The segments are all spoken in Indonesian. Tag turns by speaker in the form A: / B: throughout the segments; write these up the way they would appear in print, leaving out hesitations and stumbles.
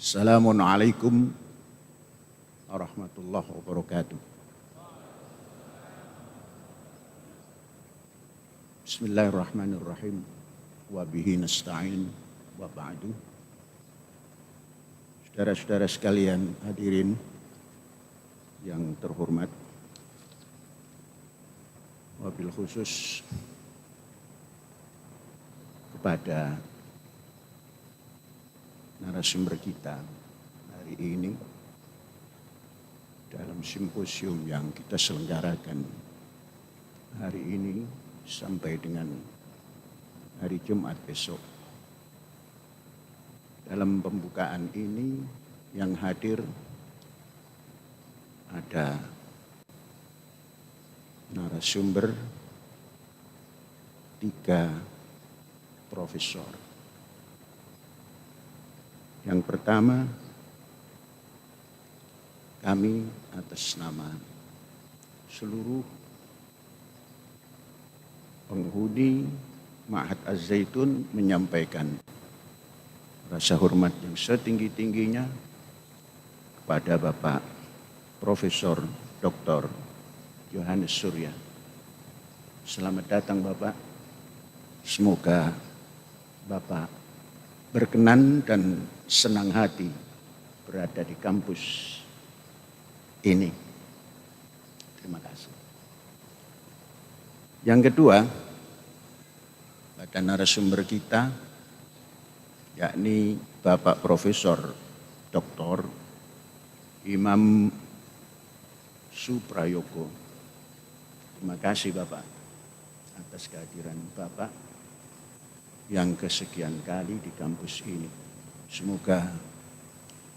A: Assalamualaikum warahmatullahi wabarakatuh. Bismillahirrahmanirrahim. Wa bihi nasta'in wa ba'du. Saudara-saudara sekalian hadirin yang terhormat, wabil khusus kepada narasumber kita hari ini dalam simposium yang kita selenggarakan hari ini sampai dengan hari Jumat besok. Dalam pembukaan ini yang hadir ada narasumber 3 profesor. Yang pertama, kami atas nama seluruh penghuni Ma'had Az-Zaitun menyampaikan rasa hormat yang setinggi-tingginya kepada Bapak Profesor Dr. Yohanes Surya. Selamat datang Bapak. Semoga Bapak berkenan dan senang hati berada di kampus ini. Terima kasih. Yang kedua, pada narasumber kita, yakni Bapak Profesor Dr. Imam Suprayoko. Terima kasih Bapak atas kehadiran Bapak yang kesekian kali di kampus ini. Semoga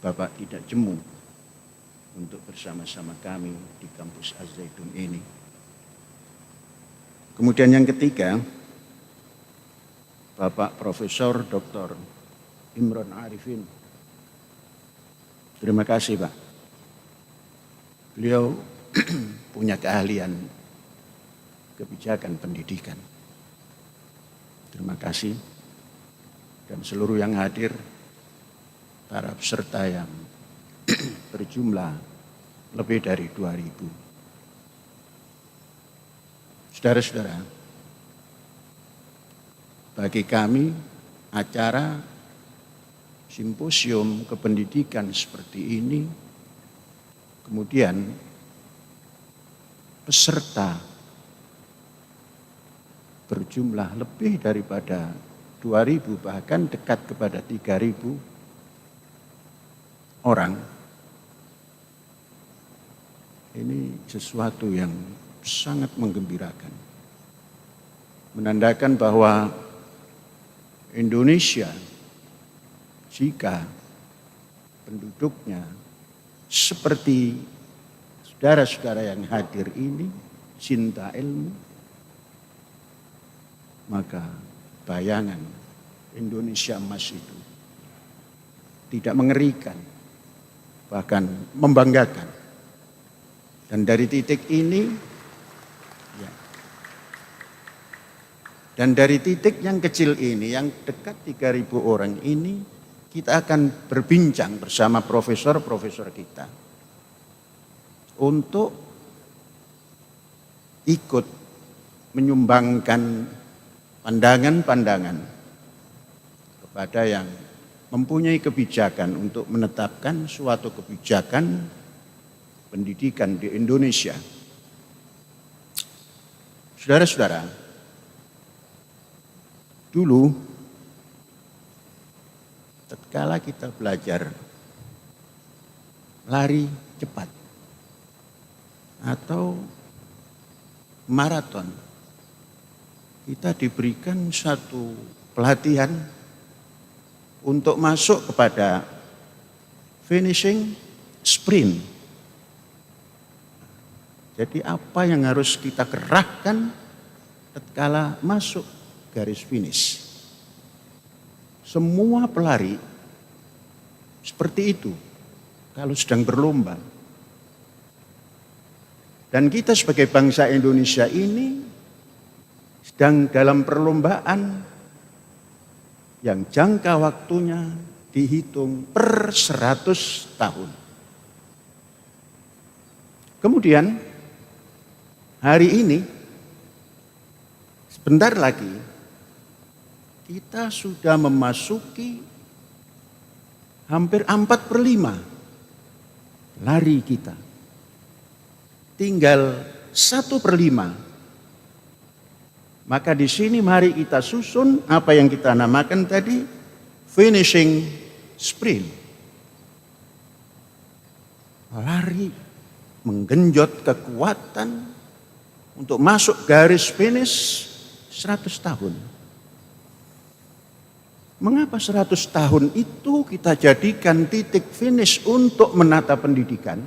A: Bapak tidak jemu untuk bersama-sama kami di kampus Az-Zaitun ini. Kemudian yang ketiga, Bapak Profesor Dr. Imron Arifin. Terima kasih Pak. Beliau punya keahlian kebijakan pendidikan. Terima kasih. Dan seluruh yang hadir, para peserta yang berjumlah lebih dari 2.000. Saudara-saudara, bagi kami acara simposium kependidikan seperti ini, kemudian peserta berjumlah lebih daripada 2.000, bahkan dekat kepada 3.000 orang. Ini sesuatu yang sangat menggembirakan. Menandakan bahwa Indonesia, jika penduduknya seperti saudara-saudara yang hadir ini, cinta ilmu, maka bayangan Indonesia emas itu tidak mengerikan, bahkan membanggakan. Dan dari titik ini, dan dari titik yang kecil ini, yang dekat 3.000 orang ini, kita akan berbincang bersama profesor-profesor kita untuk ikut menyumbangkan pandangan-pandangan kepada yang mempunyai kebijakan untuk menetapkan suatu kebijakan pendidikan di Indonesia. Saudara-saudara, dulu tatkala kita belajar lari cepat atau maraton, kita diberikan satu pelatihan untuk masuk kepada finishing sprint. Jadi apa yang harus kita kerahkan tatkala masuk garis finish? Semua pelari seperti itu kalau sedang berlomba. Dan kita sebagai bangsa Indonesia ini sedang dalam perlombaan yang jangka waktunya dihitung per 100 tahun. Kemudian hari ini, sebentar lagi, kita sudah memasuki hampir 4/5 lari kita. Tinggal 1/5. Maka di sini mari kita susun apa yang kita namakan tadi finishing sprint. Lari menggenjot kekuatan untuk masuk garis finish 100 tahun. Mengapa 100 tahun itu kita jadikan titik finish untuk menata pendidikan?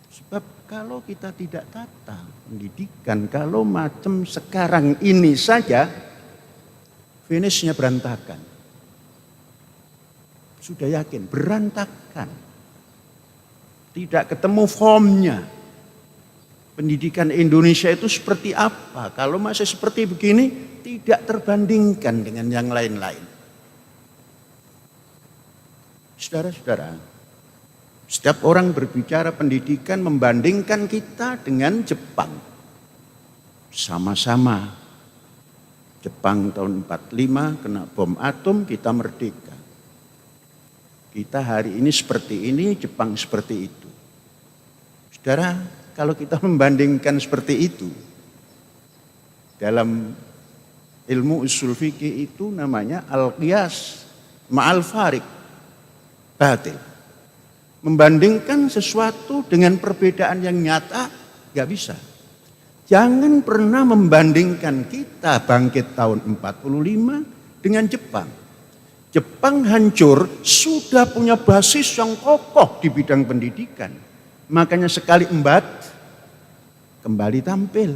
A: Sebab kalau kita tidak tata pendidikan, kalau macam sekarang ini saja, finishnya berantakan. Sudah yakin, berantakan. Tidak ketemu formnya. Pendidikan Indonesia itu seperti apa? Kalau masih seperti begini, tidak terbandingkan dengan yang lain-lain. Saudara-saudara, setiap orang berbicara pendidikan membandingkan kita dengan Jepang. Sama-sama. Jepang tahun 45 kena bom atom, kita merdeka. Kita hari ini seperti ini, Jepang seperti itu. Saudara, kalau kita membandingkan seperti itu, dalam ilmu usul fikih itu namanya al-qiyas ma'al farik batil. Membandingkan sesuatu dengan perbedaan yang nyata, gak bisa. Jangan pernah membandingkan kita bangkit tahun 45 dengan Jepang. Jepang hancur sudah punya basis yang kokoh di bidang pendidikan. Makanya sekali embat, kembali tampil.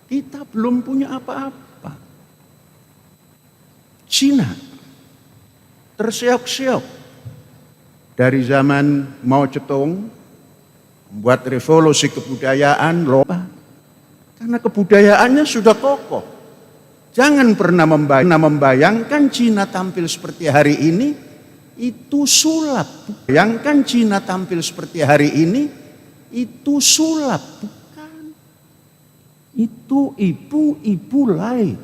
A: Kita belum punya apa-apa. Cina terseok-seok dari zaman Mao Zedong membuat revolusi kebudayaan lupa. Karena kebudayaannya sudah kokoh. Jangan pernah membayangkan Cina tampil seperti hari ini, itu sulap. Bayangkan Cina tampil seperti hari ini, itu sulap. Bukan. Itu ibu-ibu lain.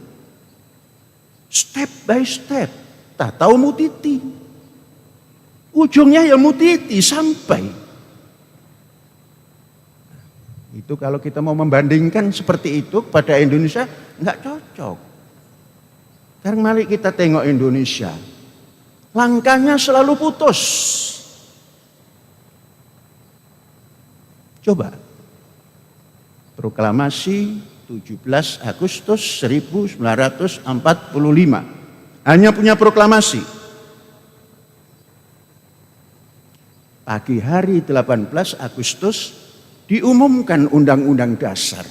A: Step by step. Tak tahu mutiti. Ujungnya ya mutiti sampai. Itu kalau kita mau membandingkan seperti itu pada Indonesia, nggak cocok. Sekarang mari kita tengok Indonesia. Langkahnya selalu putus. Coba. Proklamasi 17 Agustus 1945. Hanya punya proklamasi. Pagi hari 18 Agustus diumumkan Undang-Undang Dasar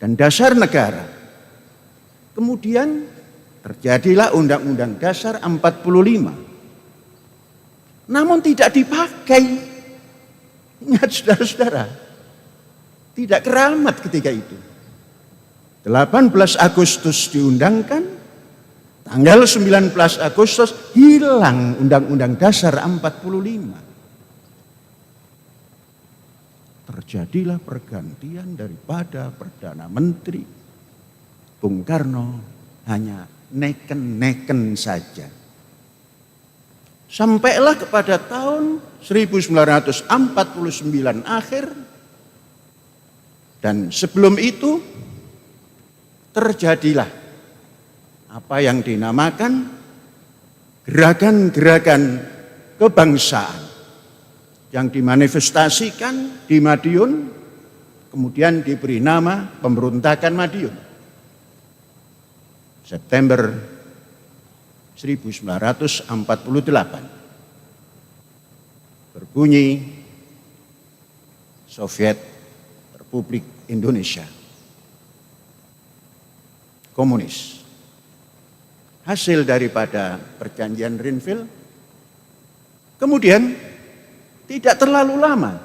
A: dan Dasar Negara. Kemudian terjadilah Undang-Undang Dasar 45. Namun tidak dipakai. Ingat saudara-saudara, tidak keramat ketika itu. 18 Agustus diundangkan, tanggal 19 Agustus hilang Undang-Undang Dasar 45. Terjadilah pergantian daripada Perdana Menteri. Bung Karno hanya neken-neken saja. Sampailah kepada tahun 1949 akhir. Dan sebelum itu terjadilah apa yang dinamakan gerakan-gerakan kebangsaan yang dimanifestasikan di Madiun, kemudian diberi nama pemberontakan Madiun. September 1948 berbunyi Soviet Republik Indonesia komunis. Hasil daripada perjanjian Rinville. Kemudian tidak terlalu lama,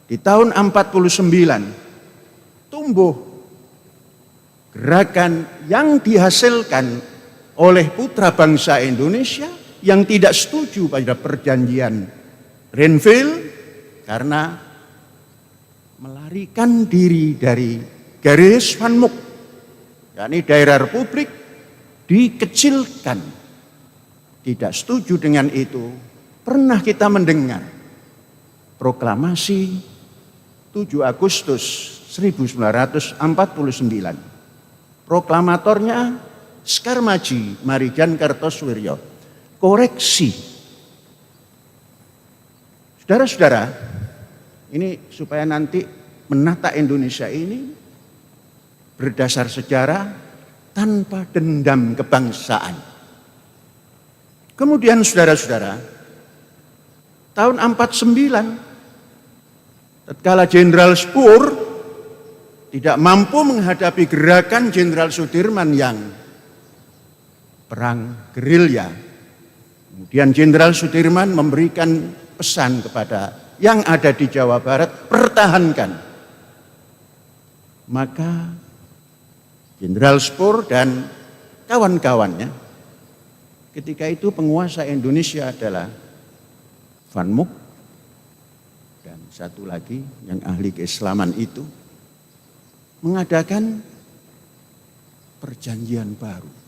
A: di tahun 49 tumbuh gerakan yang dihasilkan oleh putra bangsa Indonesia yang tidak setuju pada perjanjian Renville karena melarikan diri dari garis Van Mook, yakni daerah republik, dikecilkan. Tidak setuju dengan itu. Pernah kita mendengar proklamasi 7 Agustus 1949. Proklamatornya Skarmaji Marijan Kartosoewirjo. Koreksi. Saudara-saudara, ini supaya nanti menata Indonesia ini berdasar sejarah tanpa dendam kebangsaan. Kemudian saudara-saudara, tahun 49, tatkala Jenderal Spoor tidak mampu menghadapi gerakan Jenderal Sudirman yang perang gerilya, kemudian Jenderal Sudirman memberikan pesan kepada yang ada di Jawa Barat, pertahankan. Maka Jenderal Spoor dan kawan-kawannya, ketika itu penguasa Indonesia adalah Van Mook dan satu lagi yang ahli keislaman itu, mengadakan perjanjian baru.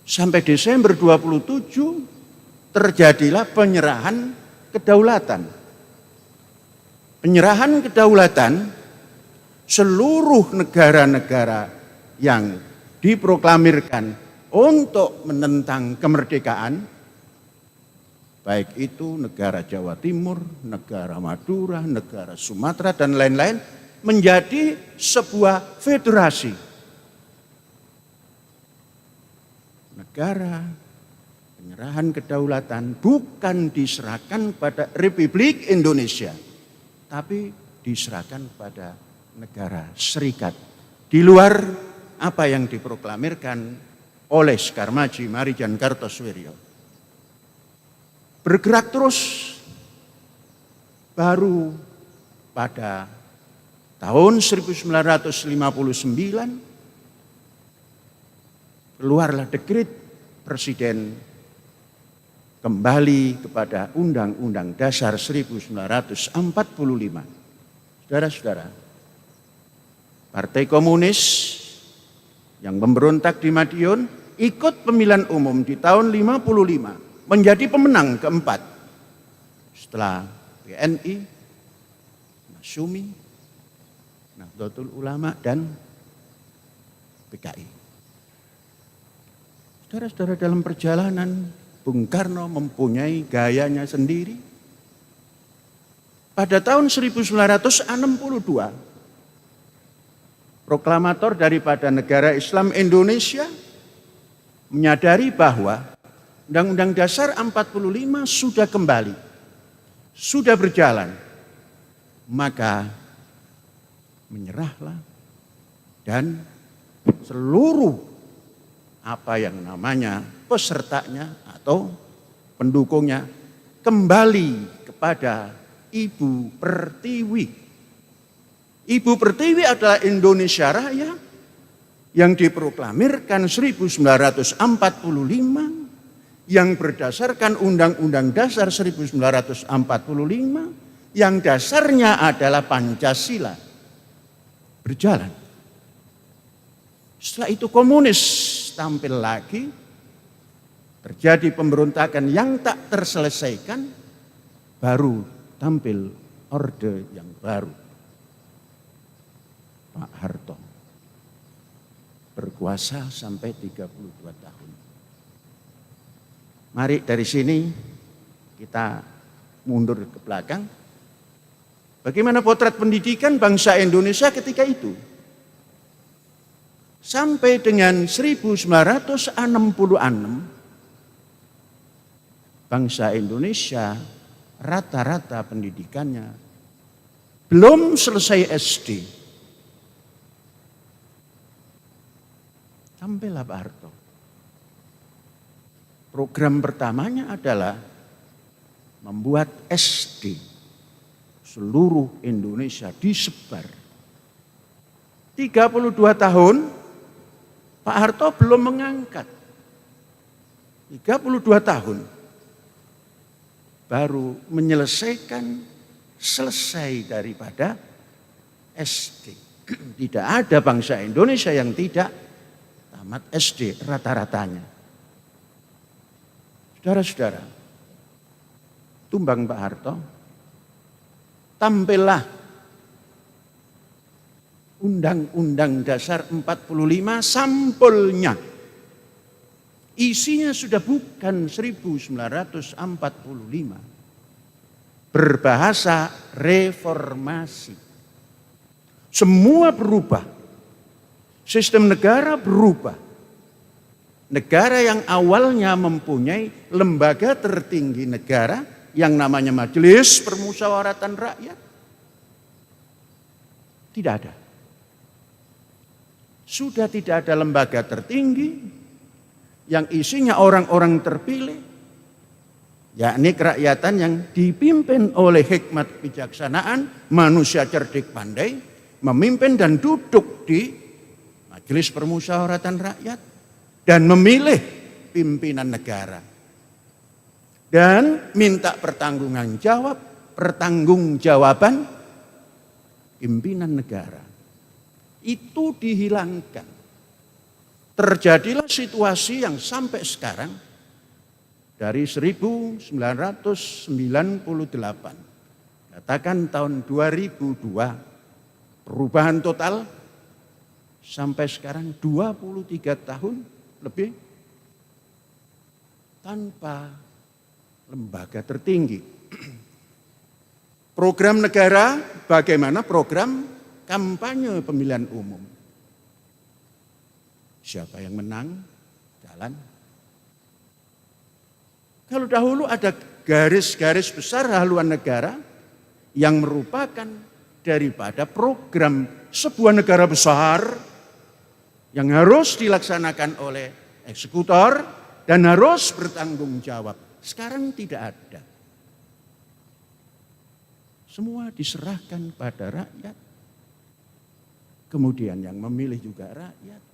A: Sampai Desember 27 terjadilah penyerahan kedaulatan. Penyerahan kedaulatan seluruh negara-negara yang diproklamirkan untuk menentang kemerdekaan, baik itu negara Jawa Timur, negara Madura, negara Sumatera, dan lain-lain, menjadi sebuah federasi. Negara penyerahan kedaulatan bukan diserahkan pada Republik Indonesia, tapi diserahkan pada negara serikat. Di luar apa yang diproklamirkan oleh Skarmaji Marijan Kartosoewirjo. Bergerak terus, baru pada tahun 1959 keluarlah dekret Presiden kembali kepada Undang-Undang Dasar 1945. Saudara-saudara, Partai Komunis yang memberontak di Madiun ikut pemilihan umum di tahun 55. Menjadi pemenang keempat setelah PNI, Masyumi, Nahdlatul Ulama, dan PKI. Saudara-saudara, dalam perjalanan Bung Karno mempunyai gayanya sendiri. Pada tahun 1962, proklamator daripada negara Islam Indonesia menyadari bahwa Undang-Undang Dasar 45 sudah kembali, sudah berjalan, maka menyerahlah dan seluruh apa yang namanya pesertanya atau pendukungnya kembali kepada Ibu Pertiwi. Ibu Pertiwi adalah Indonesia Raya yang diproklamirkan 1945, yang berdasarkan Undang-Undang Dasar 1945, yang dasarnya adalah Pancasila, berjalan. Setelah itu komunis tampil lagi, terjadi pemberontakan yang tak terselesaikan, baru tampil orde yang baru. Pak Harto berkuasa sampai 32 tahun. Mari dari sini kita mundur ke belakang. Bagaimana potret pendidikan bangsa Indonesia ketika itu? Sampai dengan 1966, bangsa Indonesia rata-rata pendidikannya belum selesai SD. Sampailah Pak Harto. Program pertamanya adalah membuat SD seluruh Indonesia disebar. 32 tahun Pak Harto belum mengangkat 32 tahun baru selesai daripada SD. Tidak ada bangsa Indonesia yang tidak tamat SD rata-ratanya. Saudara-saudara, tumbang Pak Harto, tampillah Undang-Undang Dasar 45 sampulnya. Isinya sudah bukan 1945. Berbahasa reformasi. Semua berubah. Sistem negara berubah. Negara yang awalnya mempunyai lembaga tertinggi negara yang namanya Majelis Permusyawaratan Rakyat. Tidak ada. Sudah tidak ada lembaga tertinggi yang isinya orang-orang terpilih, yakni kerakyatan yang dipimpin oleh hikmat kebijaksanaan, manusia cerdik pandai, memimpin dan duduk di Majelis Permusyawaratan Rakyat dan memilih pimpinan negara. Dan minta pertanggungjawaban pimpinan negara. Itu dihilangkan. Terjadilah situasi yang sampai sekarang dari 1998, katakan tahun 2002, perubahan total sampai sekarang 23 tahun lebih tanpa lembaga tertinggi. Program negara bagaimana? Program kampanye pemilihan umum. Siapa yang menang, jalan. Kalau dahulu ada garis-garis besar haluan negara yang merupakan daripada program sebuah negara besar yang harus dilaksanakan oleh eksekutor dan harus bertanggung jawab. Sekarang tidak ada. Semua diserahkan pada rakyat. Kemudian yang memilih juga rakyat.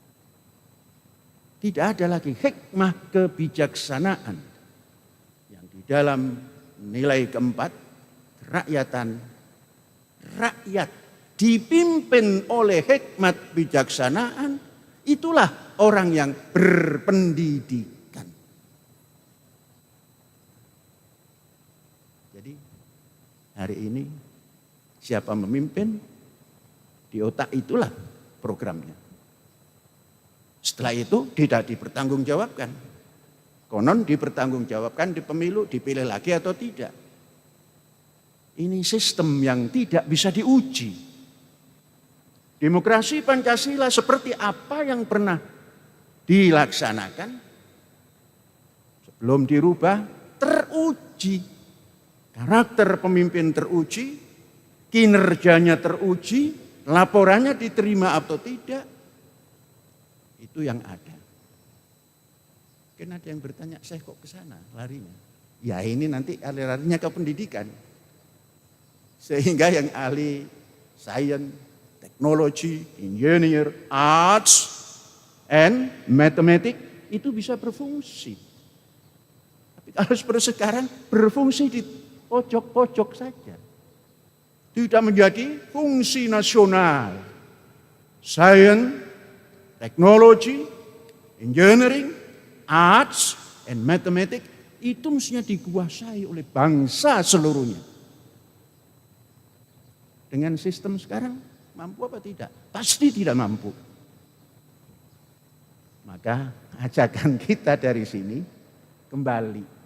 A: Tidak ada lagi hikmah kebijaksanaan yang di dalam nilai keempat, kerakyatan. Rakyat dipimpin oleh hikmat bijaksanaan, itulah orang yang berpendidikan. Jadi hari ini siapa memimpin, di otak itulah programnya. Setelah itu tidak dipertanggungjawabkan. Konon dipertanggungjawabkan di pemilu, dipilih lagi atau tidak. Ini sistem yang tidak bisa diuji. Demokrasi Pancasila seperti apa yang pernah dilaksanakan sebelum dirubah teruji. Karakter pemimpin teruji, kinerjanya teruji, laporannya diterima atau tidak. Itu yang ada. Mungkin ada yang bertanya, saya kok ke sana larinya? Ya ini nanti larinya ke pendidikan. Sehingga yang ahli sains, teknologi, engineer, arts, and mathematics itu bisa berfungsi. Tapi kalau seperti sekarang berfungsi di pojok-pojok saja. Tidak menjadi fungsi nasional. Sains, teknologi, engineering, arts, and mathematics itu mestinya dikuasai oleh bangsa seluruhnya. Dengan sistem sekarang mampu apa tidak? Pasti tidak mampu. Maka ajakan kita dari sini kembali.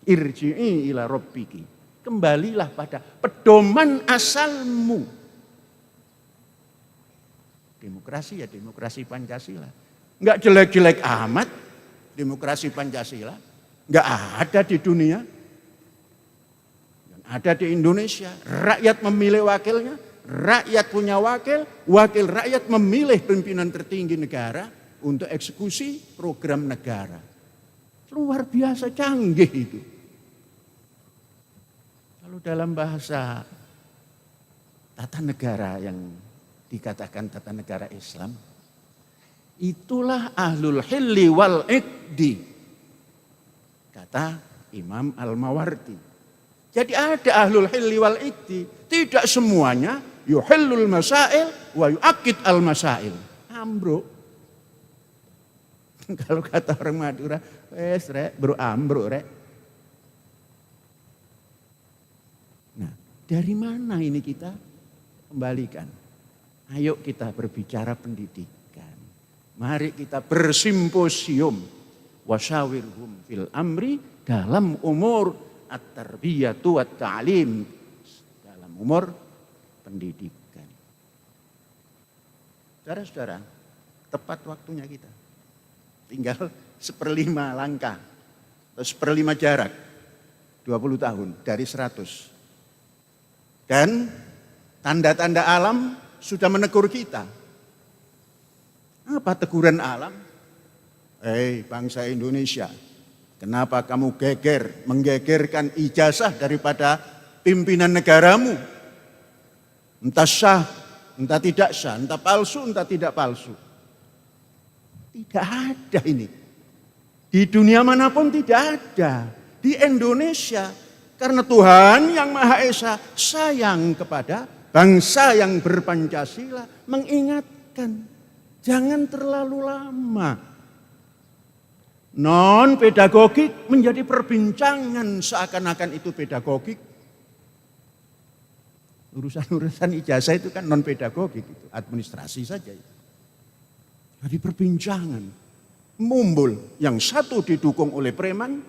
A: Irji'i ila rabbiki. Kembalilah pada pedoman asalmu. Demokrasi ya demokrasi Pancasila. Enggak jelek-jelek amat demokrasi Pancasila. Enggak ada di dunia. Dan ada di Indonesia. Rakyat memilih wakilnya. Rakyat punya wakil. Wakil rakyat memilih pimpinan tertinggi negara untuk eksekusi program negara. Luar biasa canggih itu. Kalau dalam bahasa tata negara yang dikatakan tata negara Islam, Itulah ahlul hilli wal iqdi, kata Imam Al-Mawardi. Jadi ada ahlul hilli wal iqdi, tidak semuanya yuhillul masail wa yu'aqqid al masail. Ambruk. Kalau kata orang Madura, wes rek, bro ambruk rek. Nah, dari mana ini kita kembalikan? Ayo kita berbicara pendidikan. Mari kita bersimposium wasyawirhum fil amri dalam umur at-tarbiyatu wat-ta'lim, dalam umur pendidikan. Saudara-saudara, tepat waktunya kita. Tinggal 1/5 langkah atau 1/5 jarak, 20 tahun dari 100. Dan tanda-tanda alam sudah menegur kita. Apa teguran alam? Bangsa Indonesia, kenapa kamu menggegerkan ijazah daripada pimpinan negaramu? Entah sah, entah tidak sah, entah palsu, entah tidak palsu. Tidak ada ini. Di dunia manapun tidak ada. Di Indonesia, karena Tuhan yang Maha Esa sayang kepada bangsa yang berpancasila, mengingatkan. Jangan terlalu lama. Non pedagogik menjadi perbincangan seakan-akan itu pedagogik. Urusan-urusan ijazah itu kan non pedagogik, itu administrasi saja. Jadi perbincangan. Mumbul, yang satu didukung oleh preman,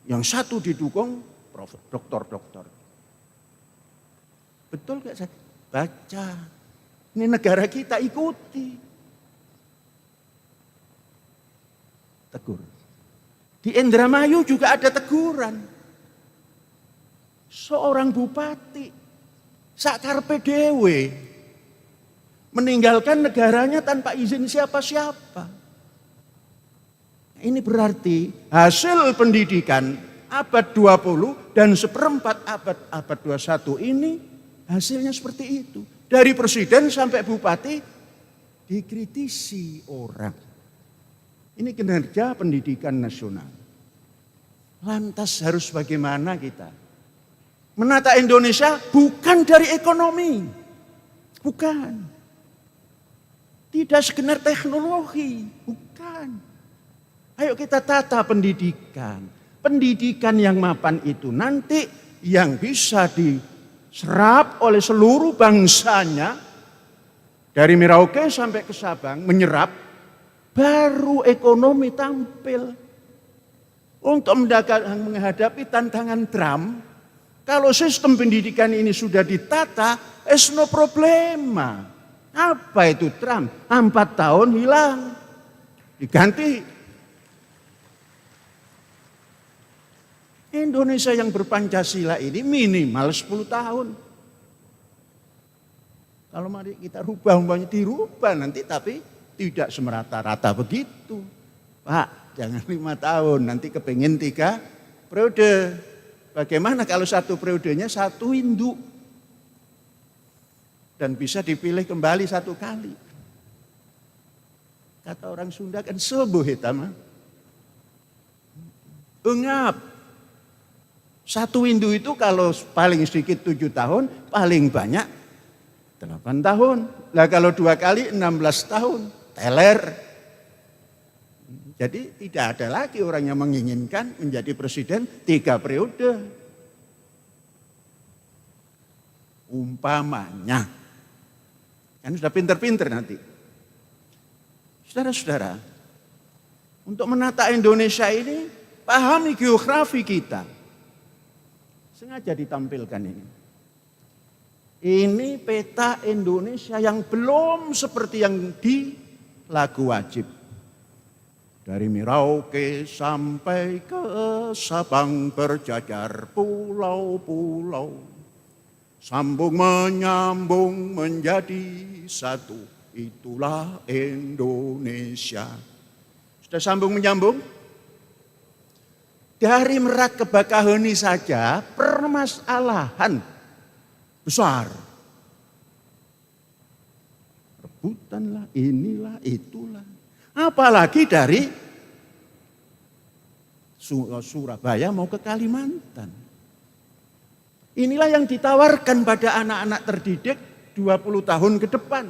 A: yang satu didukung dokter-dokter. Betul gak saya? Baca. Ini negara kita, ikuti. Tegur. Di Indramayu juga ada teguran. Seorang bupati sakarpe dewe meninggalkan negaranya tanpa izin siapa-siapa. Ini berarti hasil pendidikan abad 20 dan 1/4 abad 21 ini hasilnya seperti itu. Dari presiden sampai bupati dikritisi orang. Ini kinerja pendidikan nasional. Lantas harus bagaimana kita? Menata Indonesia bukan dari ekonomi. Bukan. Tidak sekedar teknologi. Bukan. Ayo kita tata pendidikan. Pendidikan yang mapan itu nanti yang bisa diserap oleh seluruh bangsanya. Dari Merauke sampai ke Sabang menyerap. Baru ekonomi tampil. Untuk menghadapi tantangan Trump, kalau sistem pendidikan ini sudah ditata, es no problema. Apa itu Trump? 4 tahun hilang. Diganti. Indonesia yang berpancasila ini minimal 10 tahun. Kalau mari kita rubah, dirubah nanti tapi tidak semerata-rata begitu. Pak, jangan 5 tahun, nanti kepingin 3 periode. Bagaimana kalau 1 periodenya 1 induk? Dan bisa dipilih kembali 1 kali. Kata orang Sunda kan sebuh hitam. Engap. 1 induk itu kalau paling sedikit 7 tahun, paling banyak 8 tahun. Lah kalau 2 kali 16 tahun. Teler. Jadi tidak ada lagi orang yang menginginkan menjadi presiden 3 periode. Umpamanya. Kan sudah pinter-pinter nanti. Saudara-saudara, untuk menata Indonesia ini, pahami geografi kita. Sengaja ditampilkan ini. Ini peta Indonesia yang belum seperti yang di Lagu Wajib. Dari Merauke sampai ke Sabang berjajar pulau-pulau. Sambung menyambung menjadi satu. Itulah Indonesia. Sudah sambung menyambung? Dari Merak ke Bakaheni saja permasalahan besar. Rebutanlah, inilah, itulah. Apalagi dari Surabaya mau ke Kalimantan. Inilah yang ditawarkan pada anak-anak terdidik 20 tahun ke depan.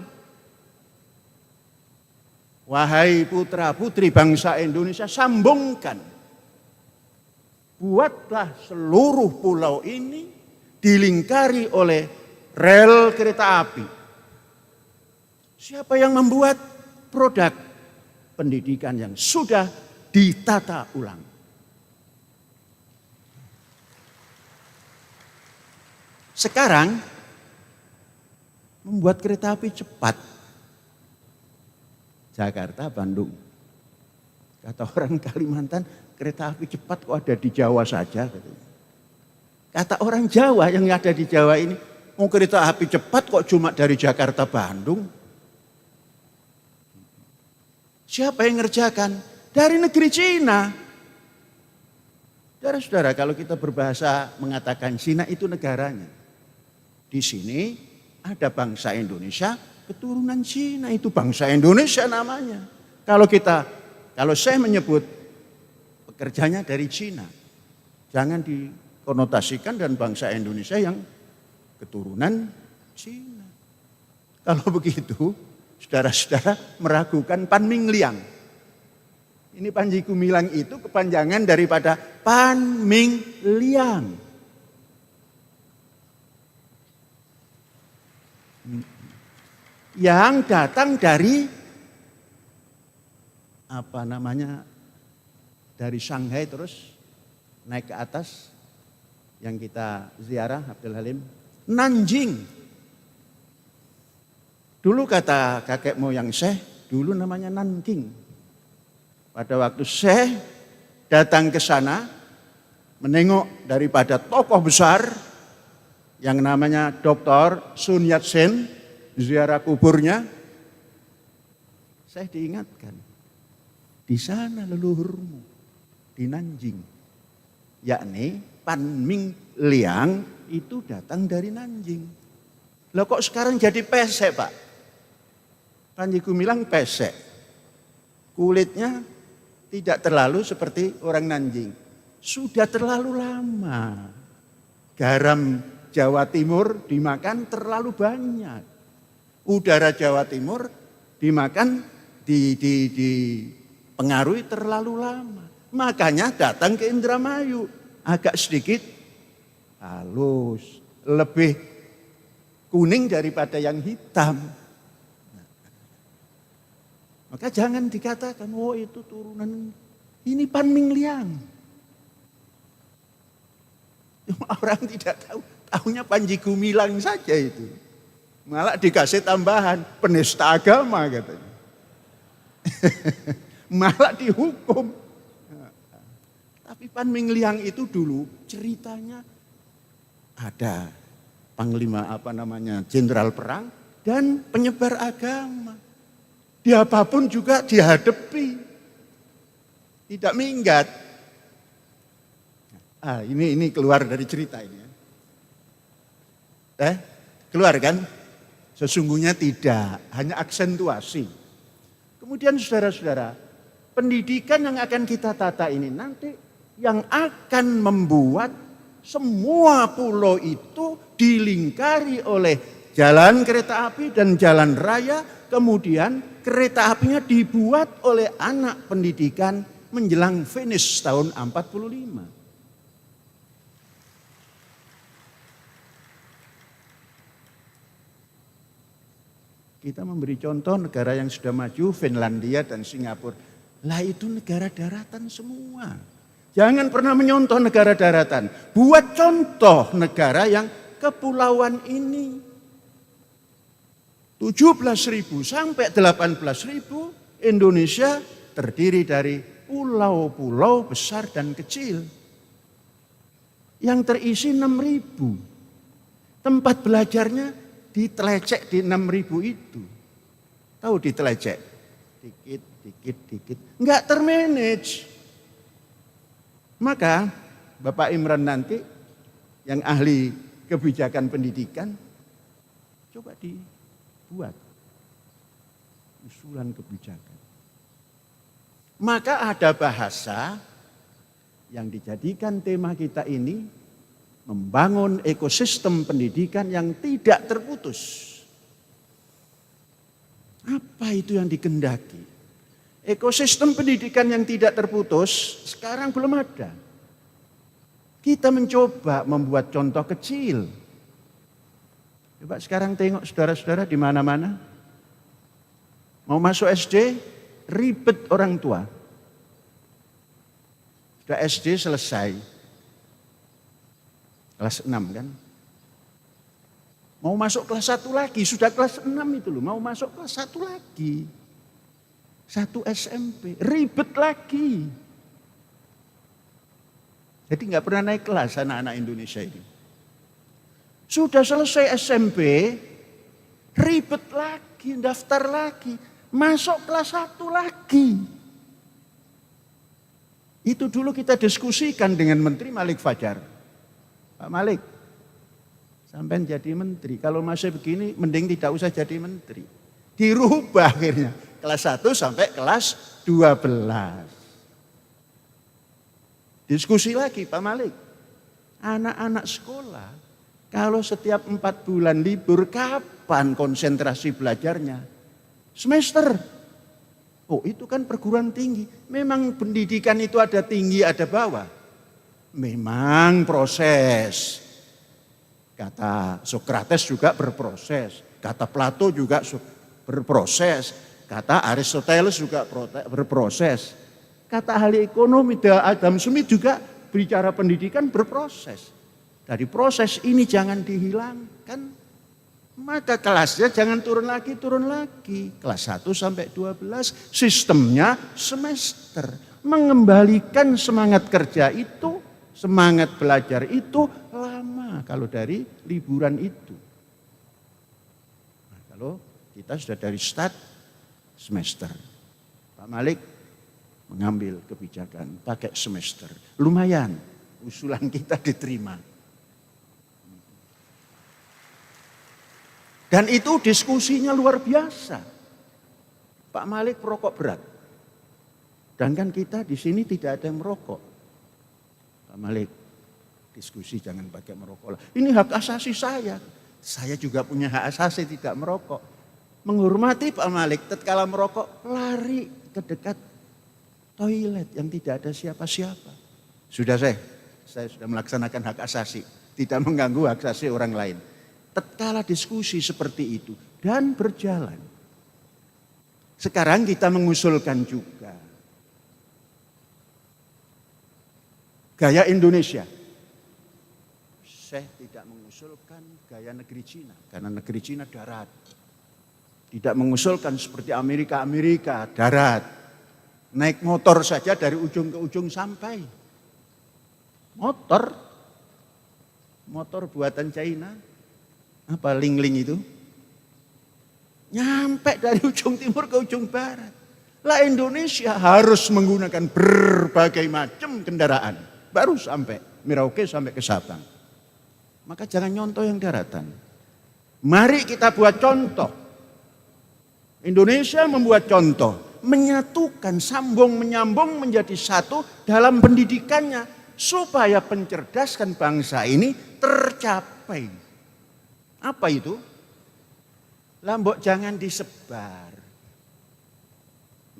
A: Wahai putra-putri bangsa Indonesia, sambungkan. Buatlah seluruh pulau ini dilingkari oleh rel kereta api. Siapa yang membuat produk pendidikan yang sudah ditata ulang? Sekarang membuat kereta api cepat. Jakarta, Bandung. Kata orang Kalimantan, kereta api cepat kok ada di Jawa saja. Kata orang Jawa yang ada di Jawa ini, mau kereta api cepat kok cuma dari Jakarta, Bandung. Siapa yang ngerjakan? Dari negeri Cina. Saudara-saudara, kalau kita berbahasa mengatakan Cina itu negaranya. Di sini ada bangsa Indonesia, keturunan Cina, itu bangsa Indonesia namanya. Kalau saya menyebut pekerjanya dari Cina, jangan dikonotasikan dan bangsa Indonesia yang keturunan Cina. Kalau begitu, saudara-saudara meragukan Pan Ming Liang. Ini Panji Gumilang itu kepanjangan daripada Pan Ming Liang. Yang datang dari dari Shanghai terus naik ke atas yang kita ziarah Abdul Halim, Nanjing. Dulu kata kakek moyang Syekh, dulu namanya Nanking. Pada waktu Syekh datang ke sana menengok daripada tokoh besar yang namanya Dr. Sun Yat-sen, ziarah kuburnya, saya diingatkan, di sana leluhurmu, di Nanjing. Yakni Pan Ming Liang itu datang dari Nanjing. Loh kok sekarang jadi pesek Pak? Panji Gumilang pesek. Kulitnya tidak terlalu seperti orang Nanjing. Sudah terlalu lama. Garam Jawa Timur dimakan terlalu banyak. Udara Jawa Timur dimakan, dipengaruhi terlalu lama. Makanya datang ke Indramayu. Agak sedikit halus. Lebih kuning daripada yang hitam. Maka jangan dikatakan, oh itu turunan, ini Pan Ming Liang. Orang tidak tahu, tahunya Panji Gumilang saja itu. Malah dikasih tambahan, penista agama katanya. Malah dihukum. Tapi Pan Ming Liang itu dulu ceritanya ada panglima jenderal perang dan penyebar agama. Di apapun juga dihadapi. Tidak minggat. Ini keluar dari cerita ini. Keluar kan? Sesungguhnya tidak, hanya aksentuasi. Kemudian saudara-saudara, pendidikan yang akan kita tata ini nanti yang akan membuat semua pulau itu dilingkari oleh jalan kereta api dan jalan raya, kemudian kereta apinya dibuat oleh anak pendidikan menjelang finish tahun 45. Kita memberi contoh negara yang sudah maju, Finlandia dan Singapura. Lah itu negara daratan semua. Jangan pernah menyontoh negara daratan. Buat contoh negara yang kepulauan ini. 17.000 sampai 18.000 Indonesia terdiri dari pulau-pulau besar dan kecil. Yang terisi 6.000. Tempat belajarnya ditelecek di 6.000 itu. Tahu ditelecek? Dikit. Enggak termanage. Maka Bapak Imran nanti yang ahli kebijakan pendidikan, coba dibuat usulan kebijakan. Maka ada bahasa yang dijadikan tema kita ini, membangun ekosistem pendidikan yang tidak terputus. Apa itu yang dikehendaki? Ekosistem pendidikan yang tidak terputus sekarang belum ada. Kita mencoba membuat contoh kecil. Coba sekarang tengok saudara-saudara di mana-mana. Mau masuk SD, ribet orang tua. Sudah SD selesai. Kelas 6 kan. Mau masuk kelas 1 lagi, sudah kelas 6 itu loh. Mau masuk kelas 1 lagi. 1 SMP, ribet lagi. Jadi nggak pernah naik kelas anak-anak Indonesia ini. Sudah selesai SMP, ribet lagi, daftar lagi. Masuk kelas 1 lagi. Itu dulu kita diskusikan dengan Menteri Malik Fajar. Pak Malik, sampai jadi menteri. Kalau masih begini, mending tidak usah jadi menteri. Dirubah akhirnya. Kelas 1 sampai kelas 12. Diskusi lagi Pak Malik. Anak-anak sekolah, kalau setiap 4 bulan libur, kapan konsentrasi belajarnya? Semester. Oh itu kan perguruan tinggi. Memang pendidikan itu ada tinggi, ada bawah. Memang proses. Kata Sokrates juga berproses. Kata Plato juga berproses. Kata Aristoteles juga berproses. Kata ahli ekonomi Adam Smith juga bicara pendidikan berproses. Dari proses ini jangan dihilangkan. Maka kelasnya jangan turun lagi. Kelas 1 sampai 12 sistemnya semester. Mengembalikan semangat kerja itu, semangat belajar itu lama kalau dari liburan itu. Nah, kalau kita sudah dari start semester. Pak Malik mengambil kebijakan pakai semester. Lumayan usulan kita diterima. Dan itu diskusinya luar biasa. Pak Malik perokok berat. Sedangkan kita di sini tidak ada yang merokok. Pak Malik, diskusi jangan pakai merokok. Ini hak asasi saya. Saya juga punya hak asasi tidak merokok. Menghormati Pak Malik, tatkala merokok lari ke dekat toilet yang tidak ada siapa-siapa. Sudah saya sudah melaksanakan hak asasi, tidak mengganggu hak asasi orang lain. Tatkala diskusi seperti itu dan berjalan. Sekarang kita mengusulkan juga gaya Indonesia. Saya tidak mengusulkan gaya negeri Cina, karena negeri Cina darat. Tidak mengusulkan seperti Amerika darat. Naik motor saja dari ujung ke ujung sampai. Motor buatan China. Apa Ling-Ling itu? Nyampe dari ujung timur ke ujung barat. Lah Indonesia harus menggunakan berbagai macam kendaraan. Baru sampai Merauke sampai ke Sabang. Maka jangan nyontoh yang daratan. Mari kita buat contoh. Indonesia membuat contoh. Menyatukan, sambung, menyambung menjadi satu dalam pendidikannya. Supaya pencerdaskan bangsa ini tercapai. Apa itu? Lambok jangan disebar.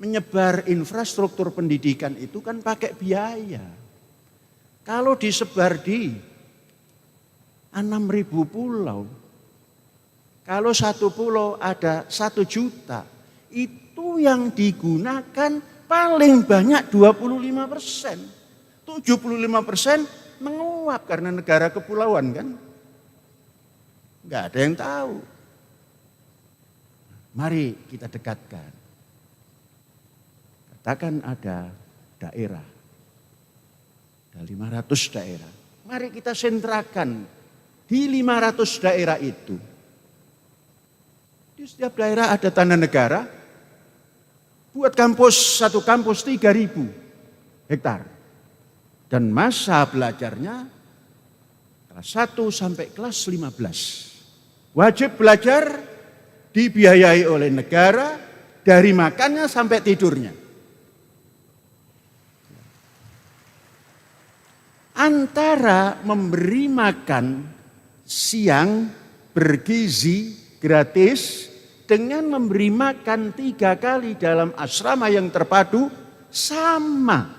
A: Menyebar infrastruktur pendidikan itu kan pakai biaya. Kalau disebar di 6.000 pulau, kalau satu pulau ada 1 juta, itu yang digunakan paling banyak 25%. 75% menguap karena negara kepulauan kan. Enggak ada yang tahu. Mari kita dekatkan. Katakan ada daerah. Ada 500 daerah. Mari kita sentrakan di 500 daerah itu. Di setiap daerah ada tanah negara. Buat satu kampus 3.000 hektar. Dan masa belajarnya kelas 1 sampai kelas 15. Wajib belajar, dibiayai oleh negara, dari makannya sampai tidurnya. antara memberi makan siang bergizi gratis dengan memberi makan 3 kali dalam asrama yang terpadu sama.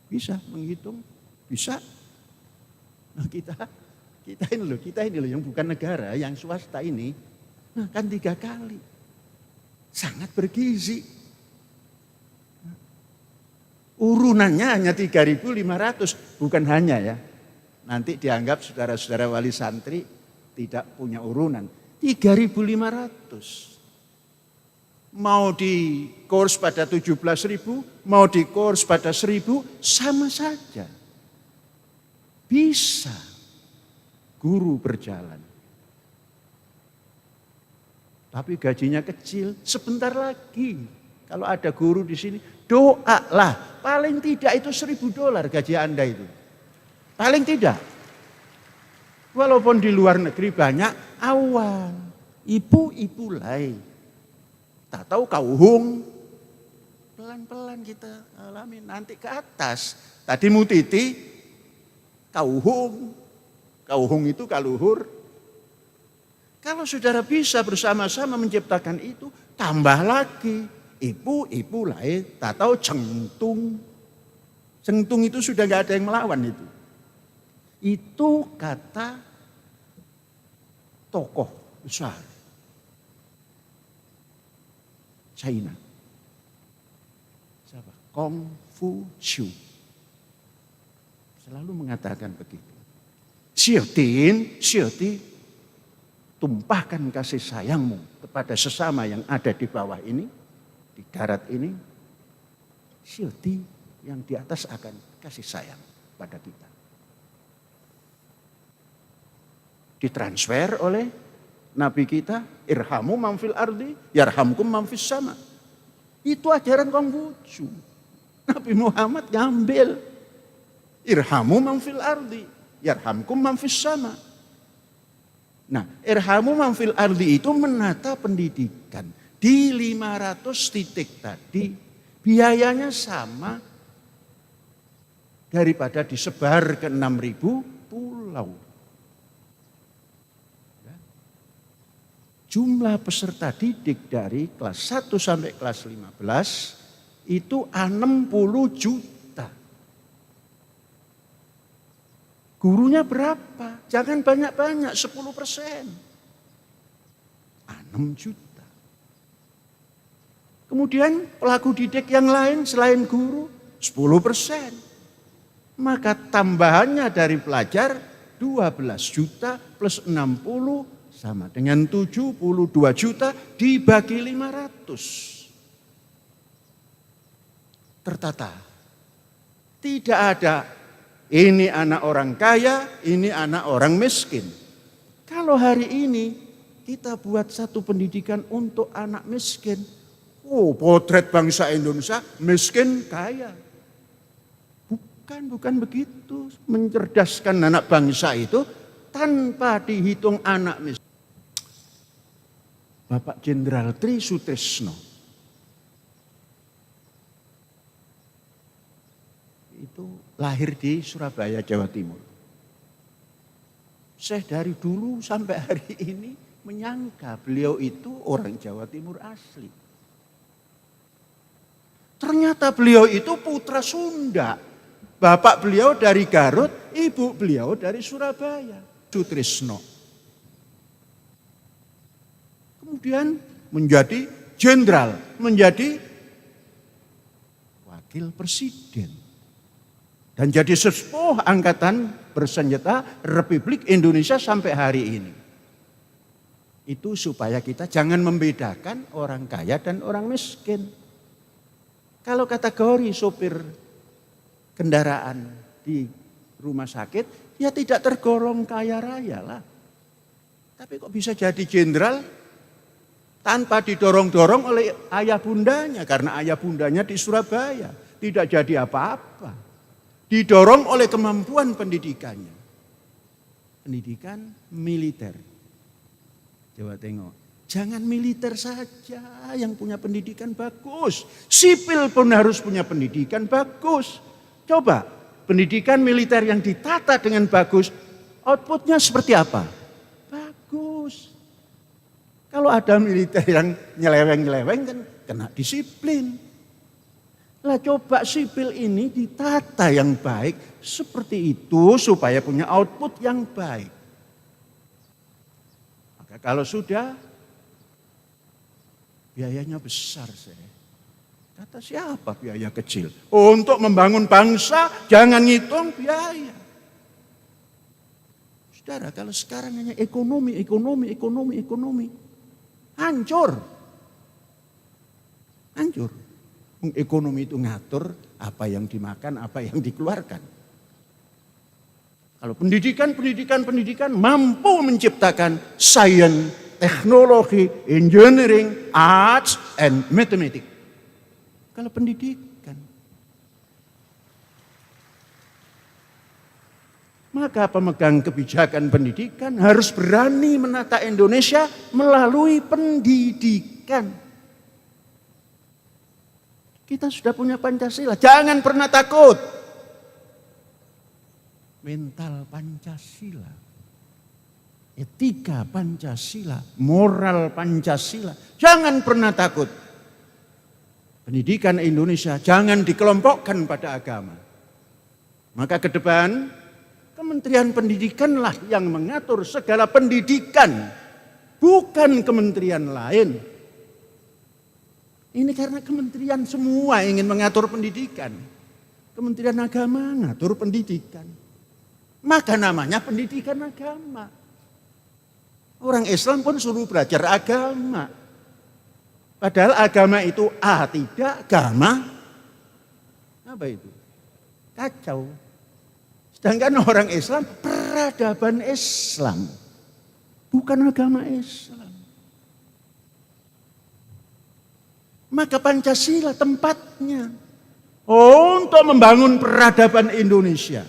A: Bisa menghitung? Bisa. Nah, kita ini loh yang bukan negara, yang swasta ini makan 3 kali. Sangat bergizi. Urunannya hanya 3.500, bukan hanya ya. Nanti dianggap saudara-saudara wali santri tidak punya urunan. 3.500. Mau di kurs pada 17.000, mau di kurs pada 1.000, sama saja. Bisa guru berjalan. Tapi gajinya kecil, sebentar lagi. Kalau ada guru di sini, doalah. Paling tidak itu $1.000 gaji Anda itu. Paling tidak. Walaupun di luar negeri banyak, awal. Ibu-ibu lain. Tak tahu kauhung. Pelan-pelan kita alami nanti ke atas. Tadi mutiti, kauhung. Kauhung itu kaluhur. Kalau saudara bisa bersama-sama menciptakan itu, tambah lagi. Ibu lain, tak tahu jengtung. Jengtung itu sudah gak ada yang melawan itu. Itu kata tokoh besar China. Siapa? Kongfucius. Selalu mengatakan begitu. Xiaotin, tumpahkan kasih sayangmu kepada sesama yang ada di bawah ini, di darat ini. Xiaoti yang di atas akan kasih sayang pada kita. Ditransfer oleh Nabi kita, irhamu man fil ardi, yarhamkum man fis sama. Itu ajaran Konghucu. Nabi Muhammad ngambil, irhamu man fil ardi, yarhamkum man fis sama. Nah, irhamu man fil ardi itu menata pendidikan. Di 500 titik tadi, biayanya sama daripada disebar ke 6.000 pulau. Jumlah peserta didik dari kelas 1 sampai kelas 15 itu 60 juta. Gurunya berapa? Jangan banyak-banyak, 10%. 6 juta. Kemudian pelaku didik yang lain selain guru 10%. Maka tambahannya dari pelajar 12 juta plus 60 sama dengan 72 juta dibagi 500. Tertata. Tidak ada ini anak orang kaya, ini anak orang miskin. Kalau hari ini kita buat satu pendidikan untuk anak miskin. Oh, potret bangsa Indonesia miskin kaya. Bukan begitu. Mencerdaskan anak bangsa itu tanpa dihitung anak miskin. Bapak Jenderal Tri Sutrisno itu lahir di Surabaya, Jawa Timur. Saya dari dulu sampai hari ini menyangka beliau itu orang Jawa Timur asli. Ternyata beliau itu putra Sunda. Bapak beliau dari Garut, ibu beliau dari Surabaya. Sutrisno. Kemudian menjadi jenderal, menjadi wakil presiden. Dan jadi sesepuh angkatan bersenjata Republik Indonesia sampai hari ini. Itu supaya kita jangan membedakan orang kaya dan orang miskin. Kalau kategori sopir kendaraan di rumah sakit, ya tidak tergolong kaya raya lah. Tapi kok bisa jadi jenderal tanpa didorong-dorong oleh ayah bundanya. Karena ayah bundanya di Surabaya. Tidak jadi apa-apa. Didorong oleh kemampuan pendidikannya. Pendidikan militer. Coba tengok. Jangan militer saja yang punya pendidikan bagus. Sipil pun harus punya pendidikan bagus. Coba, pendidikan militer yang ditata dengan bagus, outputnya seperti apa? Bagus. Kalau ada militer yang nyeleweng-nyeleweng kan kena disiplin. Lah coba sipil ini ditata yang baik seperti itu supaya punya output yang baik. Maka kalau sudah, biayanya besar saya. Kata siapa biaya kecil? Untuk membangun bangsa jangan ngitung biaya. Saudara, kalau sekarang hanya ekonomi. Hancur. Ekonomi itu ngatur apa yang dimakan, apa yang dikeluarkan. Kalau pendidikan mampu menciptakan sains, teknologi, engineering, arts, and mathematics. Kalau pendidikan. Maka pemegang kebijakan pendidikan harus berani menata Indonesia melalui pendidikan. Kita sudah punya Pancasila, jangan pernah takut. Mental Pancasila, etika Pancasila, moral Pancasila, jangan pernah takut. Pendidikan Indonesia jangan dikelompokkan pada agama. Maka ke depan, Kementerian Pendidikanlah yang mengatur segala pendidikan, bukan kementerian lain. Ini karena kementerian semua ingin mengatur pendidikan. Kementerian Agama mengatur pendidikan. Maka namanya pendidikan agama. Orang Islam pun suruh belajar agama. Padahal agama itu tidak, agama apa itu? Kacau. Sedangkan orang Islam peradaban Islam, bukan agama Islam. Maka Pancasila tempatnya untuk membangun peradaban Indonesia.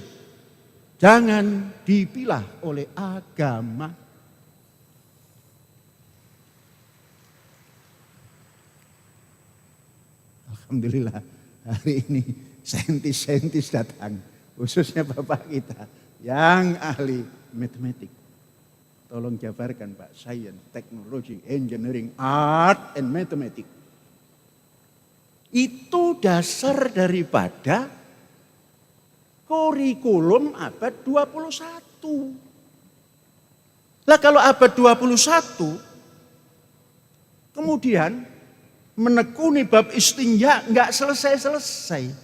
A: Jangan dipilah oleh agama. Alhamdulillah hari ini saintis-saintis datang. Khususnya Bapak kita yang ahli matematik. Tolong jabarkan Pak, sains, teknologi, engineering, art, and mathematics. Itu dasar daripada kurikulum abad 21. Lah kalau abad 21, kemudian menekuni bab istinja enggak selesai-selesai.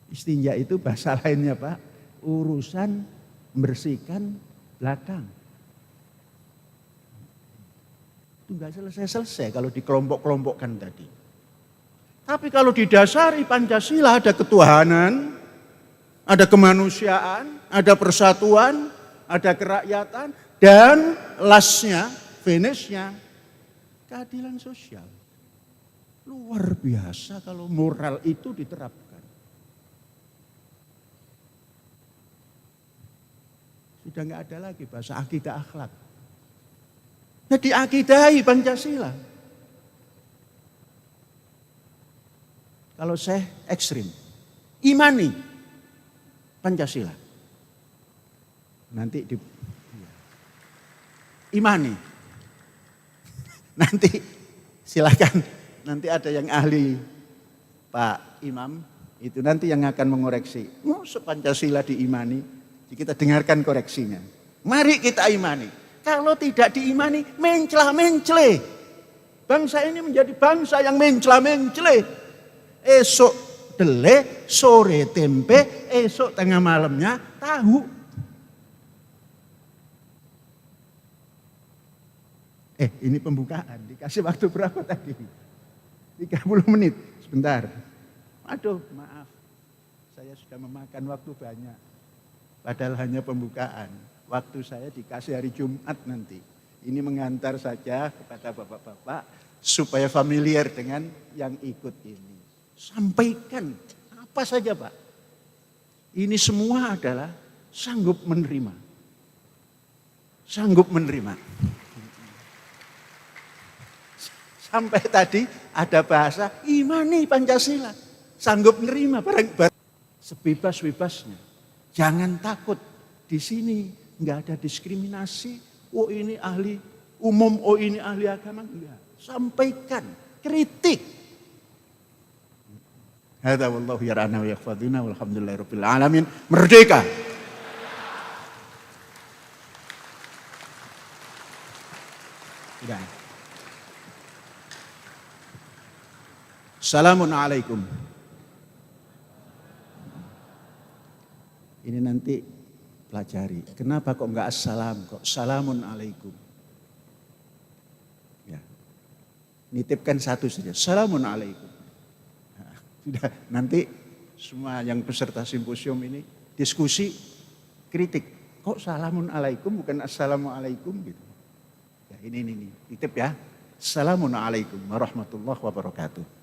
A: Istinja itu bahasa lainnya Pak, urusan membersihkan belakang. Itu enggak selesai-selesai kalau dikelompok-kelompokkan tadi. Tapi kalau didasari Pancasila ada ketuhanan, ada kemanusiaan, ada persatuan, ada kerakyatan, dan lastnya, finishnya, keadilan sosial. Luar biasa kalau moral itu diterapkan. Sudah enggak ada lagi bahasa akidah akhlak. Nah diakidahi Pancasila. Kalau saya ekstrim, imani Pancasila. Nanti imani. Nanti silakan, nanti ada yang ahli Pak Imam, itu nanti yang akan mengoreksi. Pancasila diimani, kita dengarkan koreksinya. Mari kita imani. Kalau tidak diimani, mencela-mencele. Bangsa ini menjadi bangsa yang mencela-mencele. Esok dele, sore tempe, esok tengah malamnya tahu. Ini pembukaan, dikasih waktu berapa tadi? 30 menit, sebentar. Aduh, maaf. Saya sudah memakan waktu banyak. Padahal hanya pembukaan. Waktu saya dikasih hari Jumat nanti. Ini mengantar saja kepada bapak-bapak supaya familiar dengan yang ikut ini. Sampaikan apa saja Pak. Ini semua adalah sanggup menerima. sanggup menerima. Sampai tadi ada bahasa imani Pancasila. Sanggup menerima barang sebebas-bebasnya. Jangan takut. Di sini enggak ada diskriminasi. Oh ini ahli umum, oh ini ahli agama. Enggak. Sampaikan, kritik. Hadza wallahu yar'ana wa yakhfaduna walhamdulillahirabbil alamin. Merdeka. Sudah. Assalamualaikum. Ini nanti pelajari. Kenapa kok enggak assalam, kok salamun alaikum? Ya. Nitipkan satu saja. Salamun alaikum. Nah, sudah, nanti semua yang peserta simposium ini diskusi, kritik. Kok salamun alaikum bukan assalamualaikum gitu. Ya, ini. Titip ya. Assalamualaikum warahmatullahi wabarakatuh.